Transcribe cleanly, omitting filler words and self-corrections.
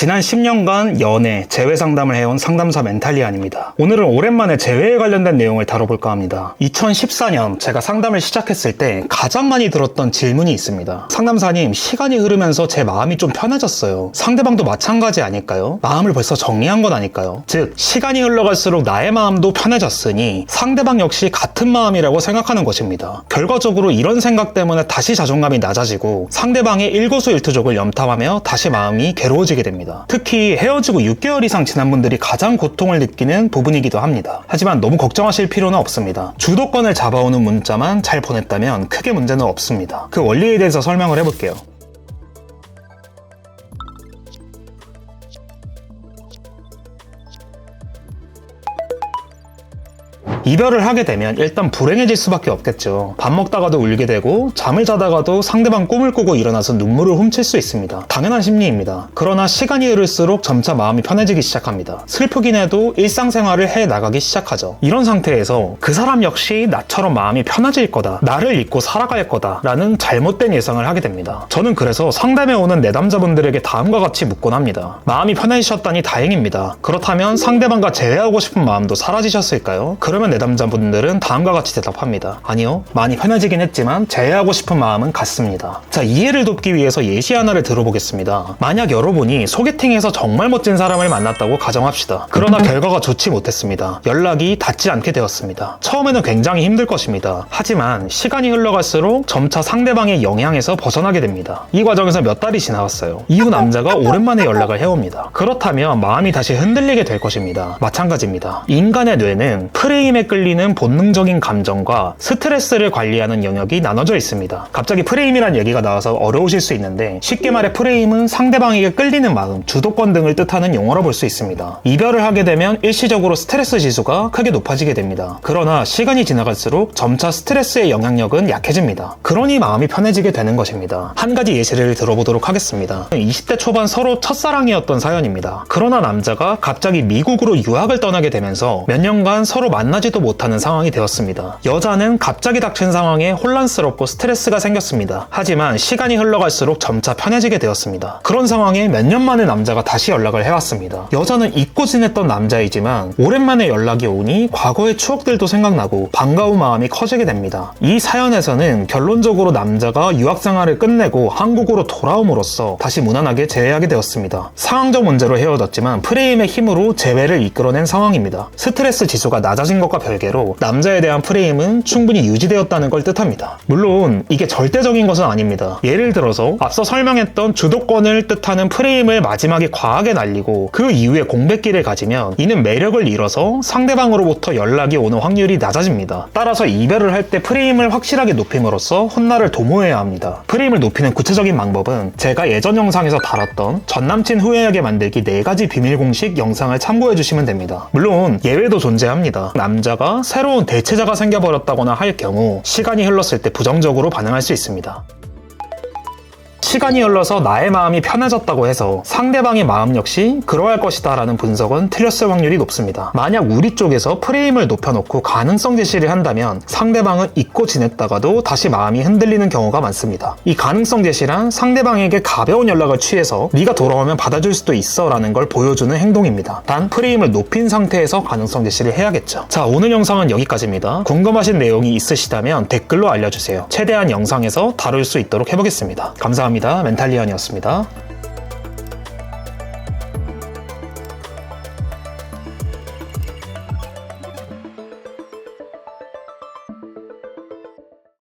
지난 10년간 연애, 재회 상담을 해온 상담사 멘탈리안입니다. 오늘은 오랜만에 재회에 관련된 내용을 다뤄볼까 합니다. 2014년 제가 상담을 시작했을 때 가장 많이 들었던 질문이 있습니다. 상담사님, 시간이 흐르면서 제 마음이 좀 편해졌어요. 상대방도 마찬가지 아닐까요? 마음을 벌써 정리한 건 아닐까요? 즉, 시간이 흘러갈수록 나의 마음도 편해졌으니 상대방 역시 같은 마음이라고 생각하는 것입니다. 결과적으로 이런 생각 때문에 다시 자존감이 낮아지고 상대방의 일거수일투족을 염탐하며 다시 마음이 괴로워지게 됩니다. 특히 헤어지고 6개월 이상 지난 분들이 가장 고통을 느끼는 부분이기도 합니다. 하지만 너무 걱정하실 필요는 없습니다. 주도권을 잡아오는 문자만 잘 보냈다면 크게 문제는 없습니다. 그 원리에 대해서 설명을 해볼게요. 이별을 하게 되면 일단 불행해질 수밖에 없겠죠. 밥 먹다가도 울게 되고 잠을 자다가도 상대방 꿈을 꾸고 일어나서 눈물을 훔칠 수 있습니다. 당연한 심리입니다. 그러나 시간이 흐를수록 점차 마음이 편해지기 시작합니다. 슬프긴 해도 일상생활을 해나가기 시작하죠. 이런 상태에서 그 사람 역시 나처럼 마음이 편해질 거다, 나를 잊고 살아갈 거다 라는 잘못된 예상을 하게 됩니다. 저는 그래서 상담에 오는 내담자분들에게 다음과 같이 묻곤 합니다. 마음이 편해지셨다니 다행입니다. 그렇다면 상대방과 재회하고 싶은 마음도 사라지셨을까요? 그러면 내담자분들은 다음과 같이 대답합니다. 아니요, 많이 편해지긴 했지만 재회하고 싶은 마음은 같습니다. 자, 이해를 돕기 위해서 예시 하나를 들어보겠습니다. 만약 여러분이 소개팅에서 정말 멋진 사람을 만났다고 가정합시다. 그러나 결과가 좋지 못했습니다. 연락이 닿지 않게 되었습니다. 처음에는 굉장히 힘들 것입니다. 하지만 시간이 흘러갈수록 점차 상대방의 영향에서 벗어나게 됩니다. 이 과정에서 몇 달이 지나갔어요. 이후 남자가 오랜만에 연락을 해옵니다. 그렇다면 마음이 다시 흔들리게 될 것입니다. 마찬가지입니다. 인간의 뇌는 프레임에 끌리는 본능적인 감정과 스트레스를 관리하는 영역이 나눠져 있습니다. 갑자기 프레임이란 얘기가 나와서 어려우실 수 있는데, 쉽게 말해 프레임은 상대방에게 끌리는 마음, 주도권 등을 뜻하는 용어로 볼 수 있습니다. 이별을 하게 되면 일시적으로 스트레스 지수가 크게 높아지게 됩니다. 그러나 시간이 지나갈수록 점차 스트레스의 영향력은 약해집니다. 그러니 마음이 편해지게 되는 것입니다. 한 가지 예시를 들어보도록 하겠습니다. 20대 초반 서로 첫사랑이었던 사연입니다. 그러나 남자가 갑자기 미국으로 유학을 떠나게 되면서 몇 년간 서로 만나지도 못하는 상황이 되었습니다. 여자는 갑자기 닥친 상황에 혼란스럽고 스트레스가 생겼습니다. 하지만 시간이 흘러갈수록 점차 편해지게 되었습니다. 그런 상황에 몇 년 만에 남자가 다시 연락을 해왔습니다. 여자는 잊고 지냈던 남자이지만 오랜만에 연락이 오니 과거의 추억들도 생각나고 반가운 마음이 커지게 됩니다. 이 사연에서는 결론적으로 남자가 유학생활을 끝내고 한국으로 돌아옴으로써 다시 무난하게 재회하게 되었습니다. 상황적 문제로 헤어졌지만 프레임의 힘으로 재회를 이끌어낸 상황입니다. 스트레스 지수가 낮아진 것과 별개로 남자에 대한 프레임은 충분히 유지되었다는 걸 뜻합니다. 물론 이게 절대적인 것은 아닙니다. 예를 들어서 앞서 설명했던 주도권을 뜻하는 프레임을 마지막에 과하게 날리고 그 이후에 공백기를 가지면 이는 매력을 잃어서 상대방으로부터 연락이 오는 확률이 낮아집니다. 따라서 이별을 할 때 프레임을 확실하게 높임으로써 훗날을 도모해야 합니다. 프레임을 높이는 구체적인 방법은 제가 예전 영상에서 다뤘던 전남친 후회하게 만들기 4가지 비밀 공식 영상을 참고해 주시면 됩니다. 물론 예외도 존재합니다. 남자가 새로운 대체자가 생겨버렸다거나 할 경우 시간이 흘렀을 때 부정적으로 반응할 수 있습니다. 시간이 흘러서 나의 마음이 편해졌다고 해서 상대방의 마음 역시 그러할 것이다 라는 분석은 틀렸을 확률이 높습니다. 만약 우리 쪽에서 프레임을 높여놓고 가능성 제시를 한다면 상대방은 잊고 지냈다가도 다시 마음이 흔들리는 경우가 많습니다. 이 가능성 제시란 상대방에게 가벼운 연락을 취해서 네가 돌아오면 받아줄 수도 있어 라는 걸 보여주는 행동입니다. 단 프레임을 높인 상태에서 가능성 제시를 해야겠죠. 자, 오늘 영상은 여기까지입니다. 궁금하신 내용이 있으시다면 댓글로 알려주세요. 최대한 영상에서 다룰 수 있도록 해보겠습니다. 감사합니다. 멘탈리안이었습니다.